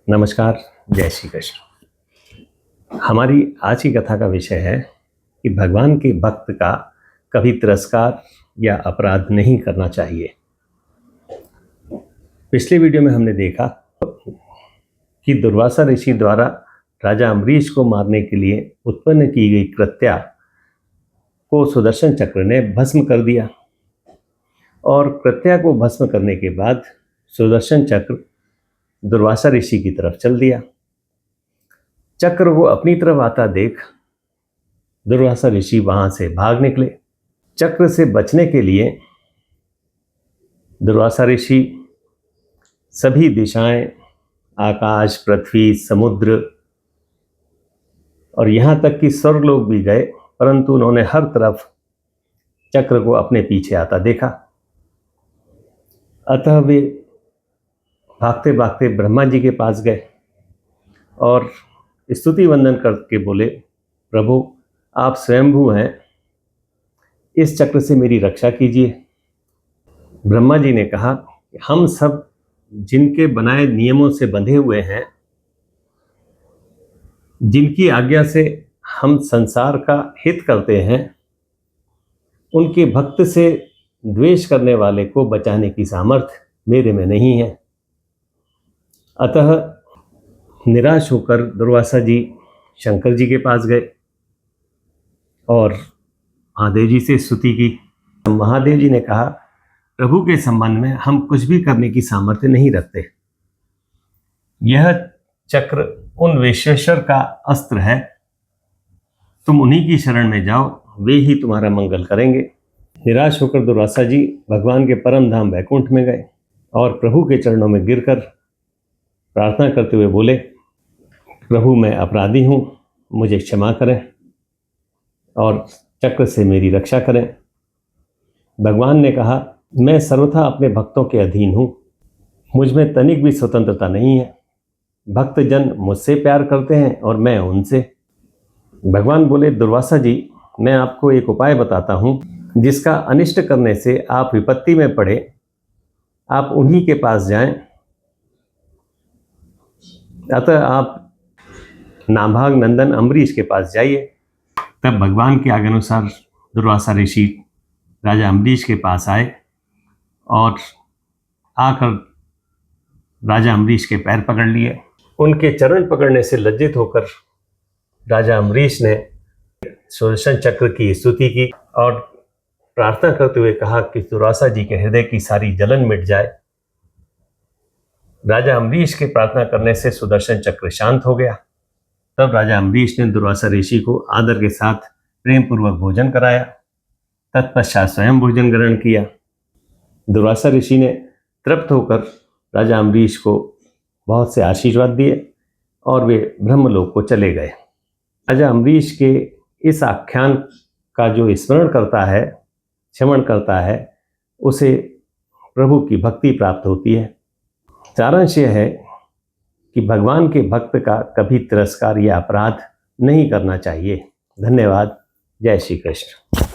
नमस्कार, जय श्री कृष्ण। हमारी आज की कथा का विषय है कि भगवान के भक्त का कभी तिरस्कार या अपराध नहीं करना चाहिए। पिछले वीडियो में हमने देखा कि दुर्वासा ऋषि द्वारा राजा अम्बरीश को मारने के लिए उत्पन्न की गई कृत्या को सुदर्शन चक्र ने भस्म कर दिया और कृत्या को भस्म करने के बाद सुदर्शन चक्र दुर्वासा ऋषि की तरफ चल दिया। चक्र को अपनी तरफ आता देख दुर्वासा ऋषि वहां से भाग निकले। चक्र से बचने के लिए दुर्वासा ऋषि सभी दिशाएं, आकाश, पृथ्वी, समुद्र और यहाँ तक कि स्वर्गलोक भी गए, परंतु उन्होंने हर तरफ चक्र को अपने पीछे आता देखा। अतः वे भागते भागते ब्रह्मा जी के पास गए और स्तुति वंदन करके बोले, प्रभु आप स्वयंभू हैं, इस चक्र से मेरी रक्षा कीजिए। ब्रह्मा जी ने कहा, हम सब जिनके बनाए नियमों से बंधे हुए हैं, जिनकी आज्ञा से हम संसार का हित करते हैं, उनके भक्त से द्वेष करने वाले को बचाने की सामर्थ्य मेरे में नहीं है। अतः निराश होकर दुर्वासा जी शंकर जी के पास गए और महादेव जी से स्तुति की। महादेव जी ने कहा, प्रभु के संबंध में हम कुछ भी करने की सामर्थ्य नहीं रखते। यह चक्र उन विश्वेश्वर का अस्त्र है, तुम उन्हीं की शरण में जाओ, वे ही तुम्हारा मंगल करेंगे। निराश होकर दुर्वासा जी भगवान के परम धाम वैकुंठ में गए और प्रभु के चरणों में गिरकर प्रार्थना करते हुए बोले, प्रभु मैं अपराधी हूँ, मुझे क्षमा करें और चक्र से मेरी रक्षा करें। भगवान ने कहा, मैं सर्वथा अपने भक्तों के अधीन हूँ, मुझ में तनिक भी स्वतंत्रता नहीं है। भक्तजन मुझसे प्यार करते हैं और मैं उनसे। भगवान बोले, दुर्वासा जी मैं आपको एक उपाय बताता हूँ, जिसका अनिष्ट करने से आप विपत्ति में पड़े, आप उन्हीं के पास जाएं। अतः आप नाभाग नंदन अम्बरीश के पास जाइए। तब भगवान के आज्ञा अनुसार दुर्वासा ऋषि राजा अम्बरीश के पास आए और आकर राजा अम्बरीश के पैर पकड़ लिए। उनके चरण पकड़ने से लज्जित होकर राजा अम्बरीश ने सुदर्शन चक्र की स्तुति की और प्रार्थना करते हुए कहा कि दुर्वासा जी के हृदय की सारी जलन मिट जाए। राजा अम्बरीश के प्रार्थना करने से सुदर्शन चक्र शांत हो गया। तब राजा अम्बरीश ने दुर्वासा ऋषि को आदर के साथ प्रेम पूर्वक भोजन कराया। तत्पश्चात स्वयं भोजन ग्रहण किया। दुर्वासा ऋषि ने तृप्त होकर राजा अम्बरीश को बहुत से आशीर्वाद दिए और वे ब्रह्मलोक को चले गए। राजा अम्बरीश के इस आख्यान का जो स्मरण करता है, क्षमण करता है, उसे प्रभु की भक्ति प्राप्त होती है। सारांश यह है कि भगवान के भक्त का कभी तिरस्कार या अपराध नहीं करना चाहिए। धन्यवाद। जय श्री कृष्ण।